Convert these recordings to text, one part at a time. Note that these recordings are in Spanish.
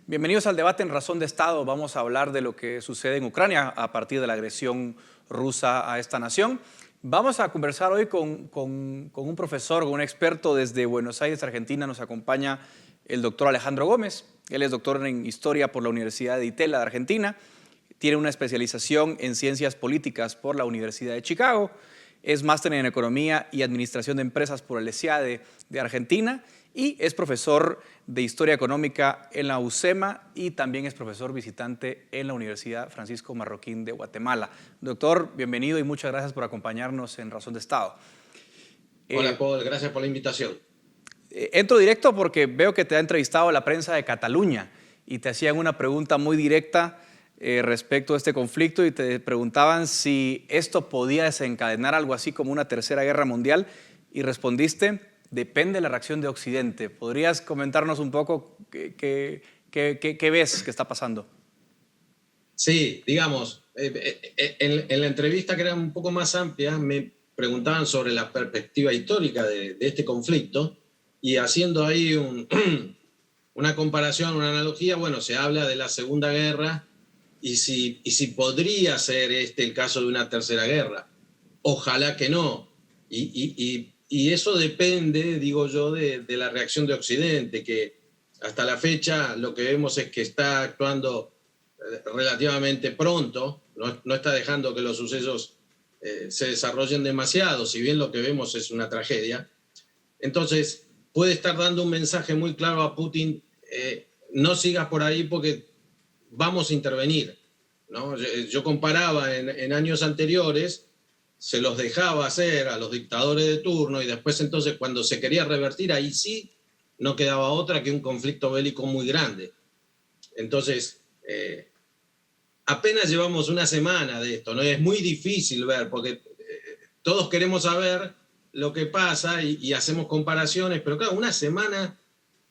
Bienvenidos al debate en Razón de Estado. Vamos a hablar de lo que sucede en Ucrania a partir de la agresión rusa a esta nación. Vamos a conversar hoy con un profesor, con un experto desde Buenos Aires, Argentina. Nos acompaña el doctor Alejandro Gómez. Él es doctor en Historia por la Universidad de Itela de Argentina. Tiene una especialización en Ciencias Políticas por la Universidad de Chicago. Es máster en Economía y Administración de Empresas por el ESIADE de Argentina y es profesor de Historia Económica en la UCEMA y también es profesor visitante en la Universidad Francisco Marroquín de Guatemala. Doctor, bienvenido y muchas gracias por acompañarnos en Razón de Estado. Hola, Paul, gracias por la invitación. Entro directo porque veo que te ha entrevistado la prensa de Cataluña y te hacían una pregunta muy directa respecto a este conflicto y te preguntaban si esto podía desencadenar algo así como una tercera guerra mundial y respondiste: depende de la reacción de Occidente. ¿Podrías comentarnos un poco qué ves que está pasando? Sí, digamos, en la entrevista que era un poco más amplia, me preguntaban sobre la perspectiva histórica de este conflicto y haciendo ahí una comparación, una analogía, bueno, se habla de la Segunda Guerra y si podría ser este el caso de una tercera guerra. Ojalá que no. Y eso depende, digo yo, de la reacción de Occidente, que hasta la fecha lo que vemos es que está actuando relativamente pronto, no está dejando que los sucesos se desarrollen demasiado, si bien lo que vemos es una tragedia. Entonces, puede estar dando un mensaje muy claro a Putin: no sigas por ahí porque vamos a intervenir, ¿no? Yo comparaba en años anteriores, se los dejaba hacer a los dictadores de turno y después entonces cuando se quería revertir, ahí sí no quedaba otra que un conflicto bélico muy grande. Entonces, apenas llevamos una semana de esto, ¿no? Es muy difícil ver, porque todos queremos saber lo que pasa y hacemos comparaciones, pero claro, una semana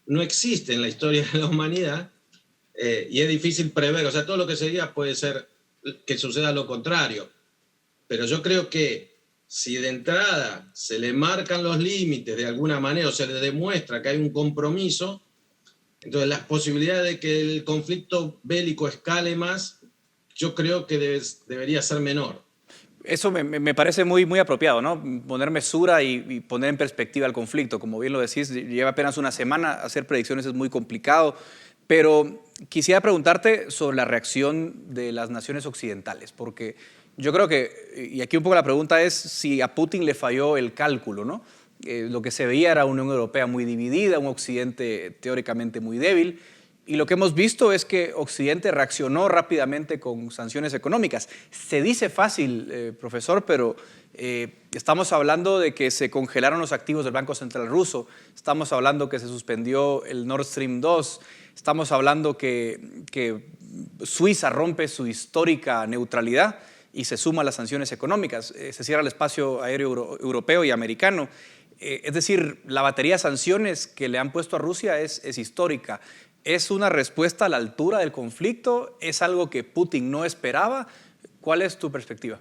no existe en la historia de la humanidad y es difícil prever. O sea, todo lo que se diga puede ser que suceda lo contrario, pero yo creo que si de entrada se le marcan los límites de alguna manera o se le demuestra que hay un compromiso, entonces las posibilidades de que el conflicto bélico escale más, yo creo que debería ser menor. Eso me parece muy apropiado, ¿no? Poner mesura y poner en perspectiva el conflicto. Como bien lo decís, lleva apenas una semana, hacer predicciones es muy complicado, pero quisiera preguntarte sobre la reacción de las naciones occidentales, porque yo creo que, y aquí un poco la pregunta es si a Putin le falló el cálculo, ¿no? Lo que se veía era una Unión Europea muy dividida, un Occidente teóricamente muy débil, y lo que hemos visto es que Occidente reaccionó rápidamente con sanciones económicas. Se dice fácil, profesor, pero estamos hablando de que se congelaron los activos del Banco Central ruso, estamos hablando que se suspendió el Nord Stream 2, estamos hablando que Suiza rompe su histórica neutralidad y se suma a las sanciones económicas, se cierra el espacio aéreo europeo y americano. Es decir, la batería de sanciones que le han puesto a Rusia es histórica. ¿Es una respuesta a la altura del conflicto? ¿Es algo que Putin no esperaba? ¿Cuál es tu perspectiva?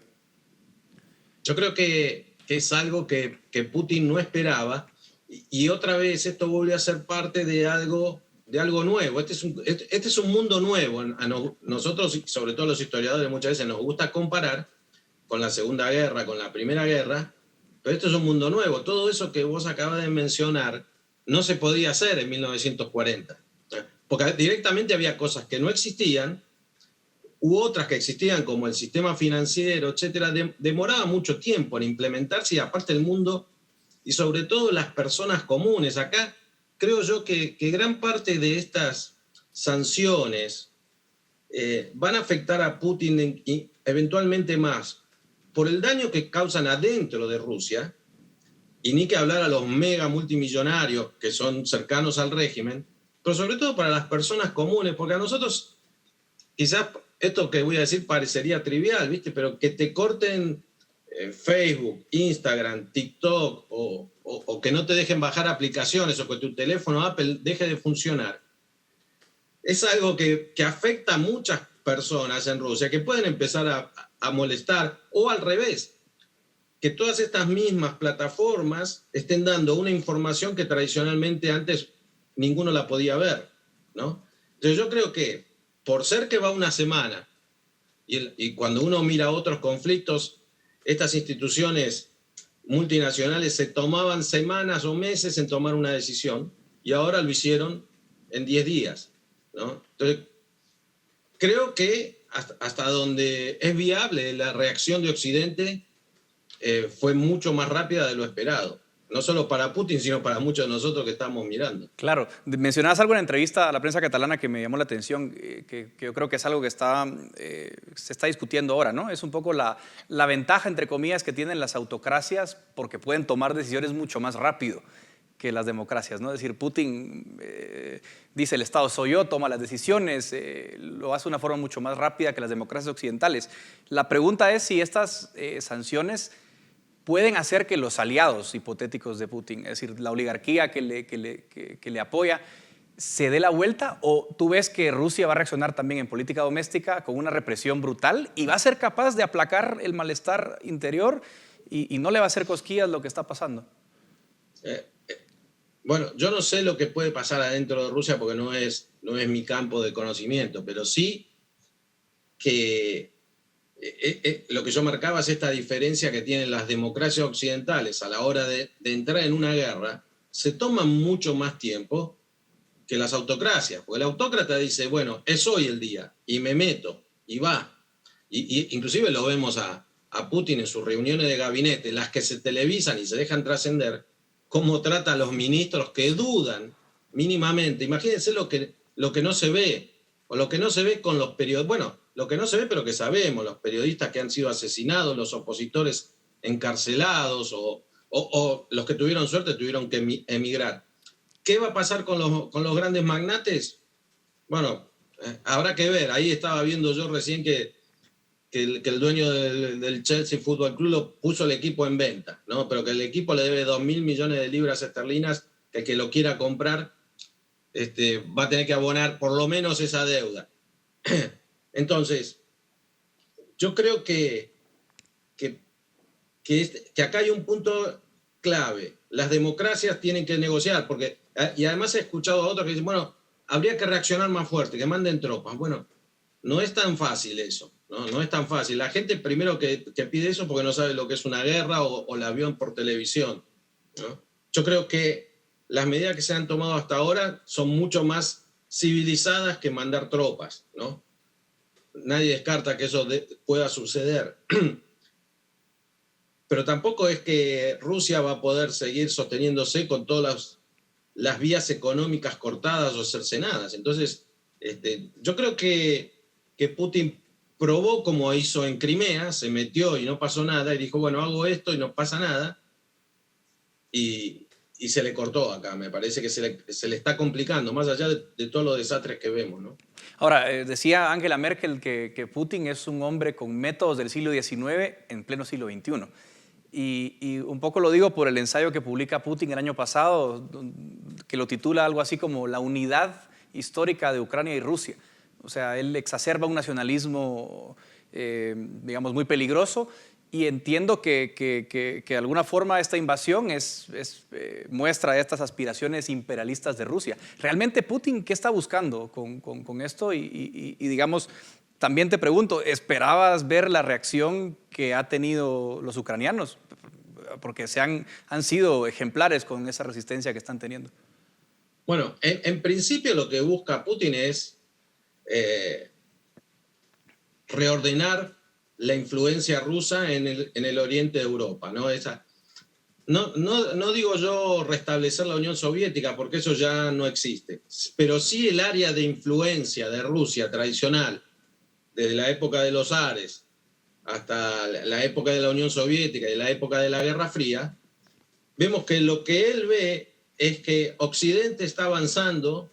Yo creo que es algo que Putin no esperaba y otra vez esto vuelve a ser parte de algo nuevo. Este es un mundo nuevo. Nosotros, sobre todo los historiadores, muchas veces nos gusta comparar con la Segunda Guerra, con la Primera Guerra, pero esto es un mundo nuevo. Todo eso que vos acabas de mencionar no se podía hacer en 1940, porque directamente había cosas que no existían u otras que existían, como el sistema financiero, etcétera, demoraba mucho tiempo en implementarse y aparte el mundo y sobre todo las personas comunes. Acá creo yo que gran parte de estas sanciones van a afectar a Putin y eventualmente más por el daño que causan adentro de Rusia, y ni que hablar a los mega multimillonarios que son cercanos al régimen, pero sobre todo para las personas comunes, porque a nosotros quizás esto que voy a decir parecería trivial, ¿viste? Pero que te corten Facebook, Instagram, TikTok o que no te dejen bajar aplicaciones o que tu teléfono Apple deje de funcionar, es algo que afecta a muchas personas en Rusia, que pueden empezar a molestar, o al revés, que todas estas mismas plataformas estén dando una información que tradicionalmente antes ninguno la podía ver, ¿no? Entonces yo creo que por ser que va una semana y cuando uno mira otros conflictos, estas instituciones multinacionales se tomaban semanas o meses en tomar una decisión y ahora lo hicieron en 10 días, ¿no? Entonces, creo que hasta donde es viable la reacción de Occidente fue mucho más rápida de lo esperado. No solo para Putin, sino para muchos de nosotros que estamos mirando. Claro, mencionabas algo en la entrevista a la prensa catalana que me llamó la atención, que yo creo que es algo que se está discutiendo ahora, ¿no? Es un poco la ventaja, entre comillas, que tienen las autocracias porque pueden tomar decisiones mucho más rápido que las democracias, ¿no? Es decir, Putin dice el Estado soy yo, toma las decisiones, lo hace de una forma mucho más rápida que las democracias occidentales. La pregunta es si estas sanciones pueden hacer que los aliados hipotéticos de Putin, es decir, la oligarquía que le apoya, se dé la vuelta, o tú ves que Rusia va a reaccionar también en política doméstica con una represión brutal y va a ser capaz de aplacar el malestar interior y no le va a hacer cosquillas lo que está pasando. Bueno, yo no sé lo que puede pasar adentro de Rusia porque no es mi campo de conocimiento, pero sí que lo que yo marcaba es esta diferencia que tienen las democracias occidentales a la hora de entrar en una guerra, se toman mucho más tiempo que las autocracias, porque el autócrata dice, bueno, es hoy el día, y me meto, y va. Inclusive lo vemos a Putin en sus reuniones de gabinete, las que se televisan y se dejan trascender, cómo trata a los ministros que dudan mínimamente. Imagínense lo que no se ve, o lo que no se ve con los periodistas, bueno, lo que no se ve pero que sabemos, los periodistas que han sido asesinados, los opositores encarcelados o los que tuvieron suerte tuvieron que emigrar. ¿Qué va a pasar con los grandes magnates? Bueno, habrá que ver. Ahí estaba viendo yo recién que el dueño del Chelsea Football Club lo puso el equipo en venta, ¿no? Pero que el equipo le debe 2.000 millones de libras esterlinas, que el que lo quiera comprar va a tener que abonar por lo menos esa deuda. Entonces, yo creo que acá hay un punto clave. Las democracias tienen que negociar, y además he escuchado a otros que dicen, bueno, habría que reaccionar más fuerte, que manden tropas. Bueno, no es tan fácil eso, no es tan fácil. La gente primero que pide eso porque no sabe lo que es una guerra o la vio por televisión, ¿no? Yo creo que las medidas que se han tomado hasta ahora son mucho más civilizadas que mandar tropas, ¿no? Nadie descarta que eso pueda suceder. Pero tampoco es que Rusia va a poder seguir sosteniéndose con todas las vías económicas cortadas o cercenadas. Entonces, yo creo que Putin probó como hizo en Crimea, se metió y no pasó nada, y dijo, bueno, hago esto y no pasa nada, y se le cortó acá. Me parece que se le está complicando, más allá de todos los desastres que vemos, ¿no? Ahora, decía Angela Merkel que Putin es un hombre con métodos del siglo XIX en pleno siglo XXI. Y un poco lo digo por el ensayo que publica Putin el año pasado, que lo titula algo así como La unidad histórica de Ucrania y Rusia. O sea, él exacerba un nacionalismo, digamos, muy peligroso, y entiendo que de alguna forma esta invasión es muestra de estas aspiraciones imperialistas de Rusia. ¿Realmente Putin qué está buscando con esto? Y digamos, también te pregunto, ¿esperabas ver la reacción que han tenido los ucranianos? Porque han sido ejemplares con esa resistencia que están teniendo. Bueno, en principio lo que busca Putin es reordenar la influencia rusa en el oriente de Europa, ¿no? No digo yo restablecer la Unión Soviética, porque eso ya no existe, pero sí el área de influencia de Rusia tradicional, desde la época de los zares hasta la época de la Unión Soviética y la época de la Guerra Fría. Vemos que lo que él ve es que Occidente está avanzando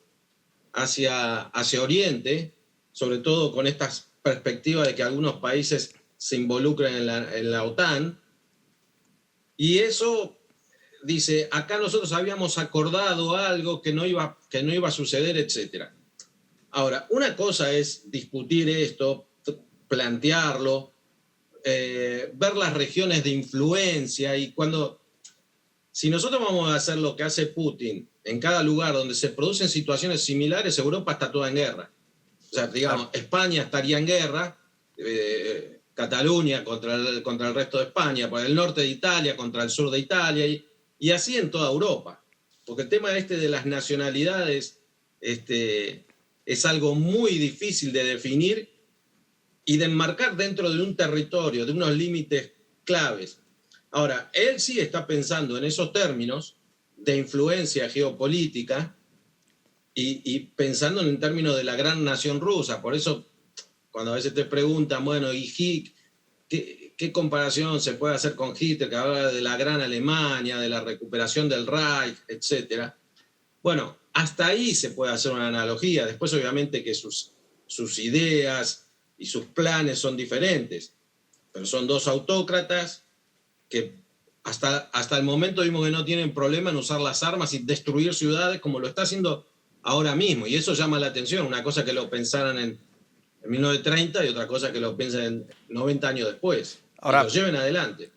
hacia Oriente, sobre todo con estas perspectivas de que algunos países se involucran en la OTAN, y eso dice, acá nosotros habíamos acordado algo que no iba a suceder, etc. Ahora, una cosa es discutir esto, plantearlo, ver las regiones de influencia, y cuando si nosotros vamos a hacer lo que hace Putin en cada lugar donde se producen situaciones similares, Europa está toda en guerra. O sea, digamos, Claro. España estaría en guerra, Cataluña contra el resto de España, por el norte de Italia contra el sur de Italia, y así en toda Europa. Porque el tema de las nacionalidades es algo muy difícil de definir y de enmarcar dentro de un territorio, de unos límites claves. Ahora, él sí está pensando en esos términos de influencia geopolítica y pensando en términos de la gran nación rusa. Por eso, cuando a veces te preguntan, bueno, ¿y qué comparación se puede hacer con Hitler, que habla de la gran Alemania, de la recuperación del Reich, etcétera? Bueno, hasta ahí se puede hacer una analogía. Después, obviamente, que sus ideas y sus planes son diferentes, pero son dos autócratas que hasta el momento vimos que no tienen problema en usar las armas y destruir ciudades como lo está haciendo ahora mismo. Y eso llama la atención. Una cosa que lo pensaran en 1930 y otra cosa que lo piensen 90 años después. Y lo Ahora, lleven adelante.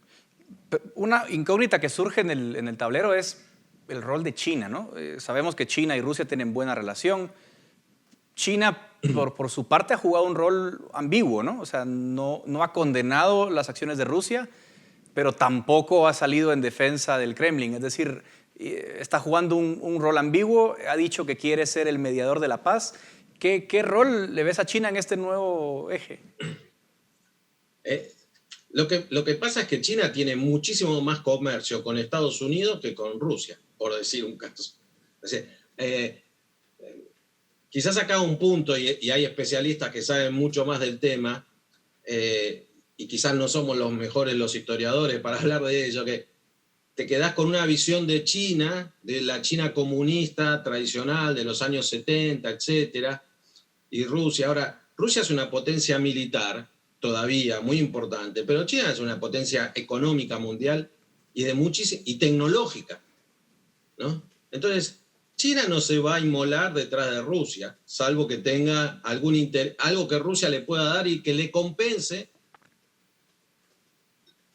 una incógnita que surge en el tablero es el rol de China, ¿no? Sabemos que China y Rusia tienen buena relación. China, por su parte, ha jugado un rol ambiguo, ¿no? O sea, no ha condenado las acciones de Rusia, pero tampoco ha salido en defensa del Kremlin. Es decir, está jugando un rol ambiguo, ha dicho que quiere ser el mediador de la paz. ¿Qué rol le ves a China en este nuevo eje? Lo que pasa es que China tiene muchísimo más comercio con Estados Unidos que con Rusia, por decir un caso. O sea, quizás acá un punto, y hay especialistas que saben mucho más del tema, y quizás no somos los mejores los historiadores para hablar de ello, que te quedás con una visión de China, de la China comunista tradicional de los años 70, etcétera, y Rusia. Ahora, Rusia es una potencia militar todavía muy importante, pero China es una potencia económica mundial y tecnológica, ¿no? Entonces, China no se va a inmolar detrás de Rusia, salvo que tenga algo que Rusia le pueda dar y que le compense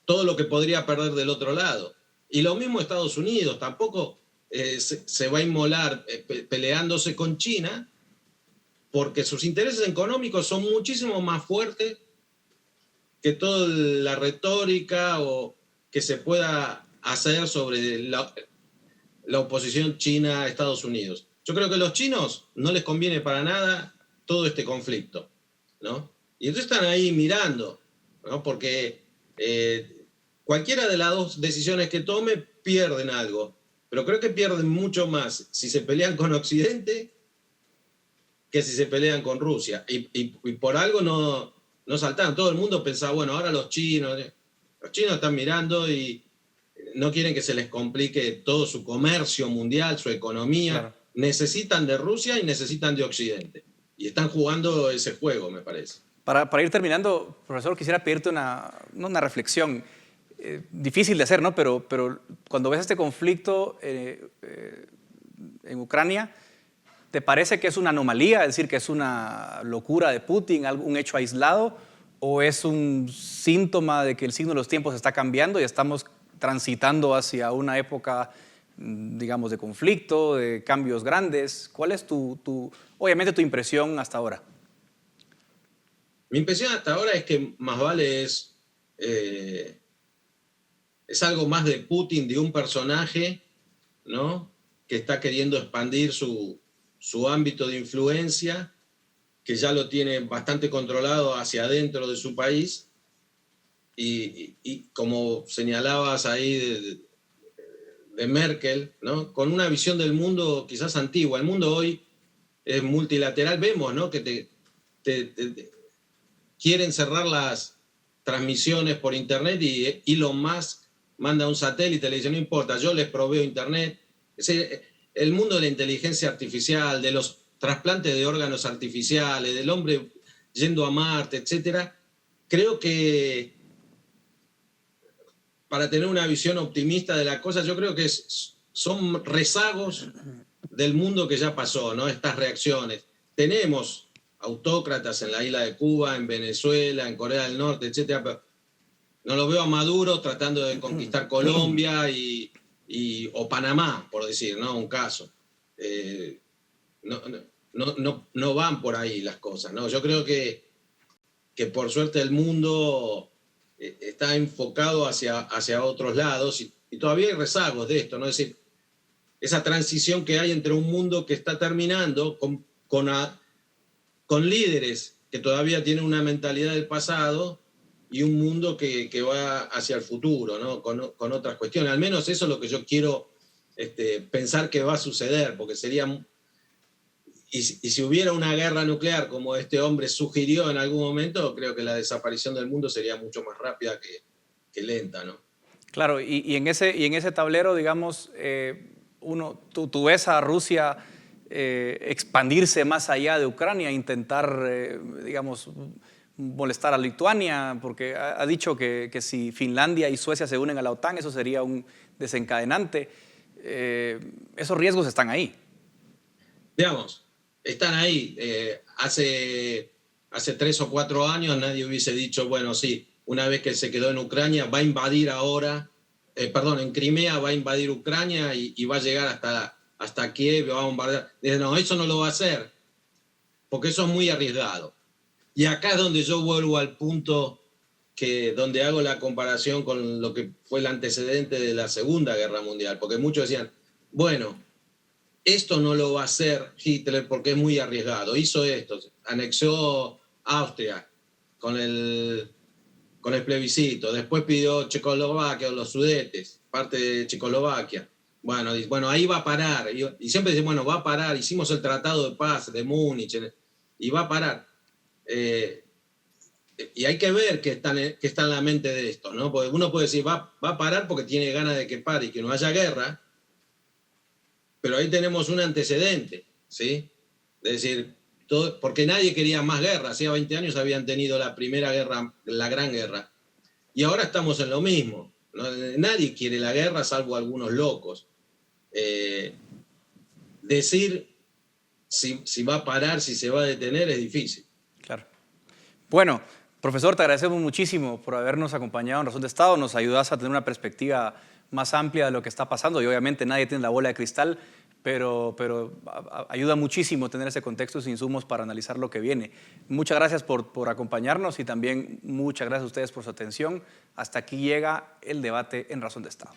todo lo que podría perder del otro lado. Y lo mismo Estados Unidos, tampoco se va a inmolar peleándose con China, porque sus intereses económicos son muchísimo más fuertes que toda la retórica o que se pueda hacer sobre la oposición China a Estados Unidos. Yo creo que a los chinos no les conviene para nada todo este conflicto, ¿no? Y entonces están ahí mirando, ¿no? Porque cualquiera de las dos decisiones que tome pierden algo, pero creo que pierden mucho más si se pelean con Occidente que si se pelean con Rusia. Y por algo no saltaron. Todo el mundo pensaba, bueno, ahora los chinos están mirando y no quieren que se les complique todo su comercio mundial, su economía. Claro. Necesitan de Rusia y necesitan de Occidente. Y están jugando ese juego, me parece. Para ir terminando, profesor, quisiera pedirte una reflexión. Difícil de hacer, ¿no? Pero cuando ves este conflicto en Ucrania, ¿te parece que es una anomalía, es decir, que es una locura de Putin, un hecho aislado, o es un síntoma de que el signo de los tiempos está cambiando y estamos transitando hacia una época, digamos, de conflicto, de cambios grandes? ¿Cuál es obviamente, tu impresión hasta ahora? Mi impresión hasta ahora es que más vale es algo más de Putin, de un personaje, ¿no?, que está queriendo expandir su ámbito de influencia, que ya lo tiene bastante controlado hacia adentro de su país, y como señalabas ahí de Merkel, ¿no?, con una visión del mundo quizás antigua. El mundo hoy es multilateral. Vemos, ¿no?, que quieren cerrar las transmisiones por internet y Elon Musk manda un satélite, le dice, no importa, yo les proveo internet. Es decir, el mundo de la inteligencia artificial, de los trasplantes de órganos artificiales, del hombre yendo a Marte, etcétera, creo que para tener una visión optimista de la cosa, yo creo que son rezagos del mundo que ya pasó, ¿no? Estas reacciones. Tenemos autócratas en la isla de Cuba, en Venezuela, en Corea del Norte, etcétera, pero no lo veo a Maduro tratando de conquistar Colombia y o Panamá, por decir, ¿no? Un caso. No, no van por ahí las cosas, ¿no? Yo creo que por suerte el mundo está enfocado hacia otros lados y todavía hay rezagos de esto, ¿no? Es decir, esa transición que hay entre un mundo que está terminando con líderes que todavía tienen una mentalidad del pasado y un mundo que va hacia el futuro, ¿no? Con otras cuestiones. Al menos eso es lo que yo quiero pensar que va a suceder, porque sería... Y si hubiera una guerra nuclear, como este hombre sugirió en algún momento, creo que la desaparición del mundo sería mucho más rápida que lenta, ¿no? Claro, y en ese tablero, digamos, tú ves a Rusia expandirse más allá de Ucrania, intentar, digamos, molestar a Lituania, porque ha dicho que si Finlandia y Suecia se unen a la OTAN, eso sería un desencadenante. Esos riesgos están ahí. Digamos, están ahí. Hace 3 o 4 años nadie hubiese dicho, bueno, sí, una vez que se quedó en Ucrania, va a invadir ahora, en Crimea va a invadir Ucrania y va a llegar hasta Kiev, va a bombardear. No, eso no lo va a hacer, porque eso es muy arriesgado. Y acá es donde yo vuelvo al punto donde hago la comparación con lo que fue el antecedente de la Segunda Guerra Mundial, porque muchos decían, bueno, esto no lo va a hacer Hitler porque es muy arriesgado. Hizo esto, anexó Austria con el plebiscito, después pidió Checoslovaquia o los Sudetes, parte de Checoslovaquia. Bueno, ahí va a parar. Y siempre dicen, bueno, va a parar. Hicimos el Tratado de Paz de Múnich y va a parar. Y hay que ver qué está en la mente de esto, ¿no? Porque uno puede decir, va a parar porque tiene ganas de que pare y que no haya guerra, pero ahí tenemos un antecedente, ¿sí? Es decir, porque nadie quería más guerra. Hacía 20 años habían tenido la primera guerra, la Gran Guerra. Y ahora estamos en lo mismo. Nadie quiere la guerra, salvo algunos locos. Decir si va a parar, si se va a detener, es difícil. Claro. Bueno, profesor, te agradecemos muchísimo por habernos acompañado en Razón de Estado. Nos ayudas a tener una perspectiva más amplia de lo que está pasando y obviamente nadie tiene la bola de cristal, pero ayuda muchísimo tener ese contexto y insumos para analizar lo que viene. Muchas gracias por acompañarnos y también muchas gracias a ustedes por su atención. Hasta aquí llega el debate en Razón de Estado.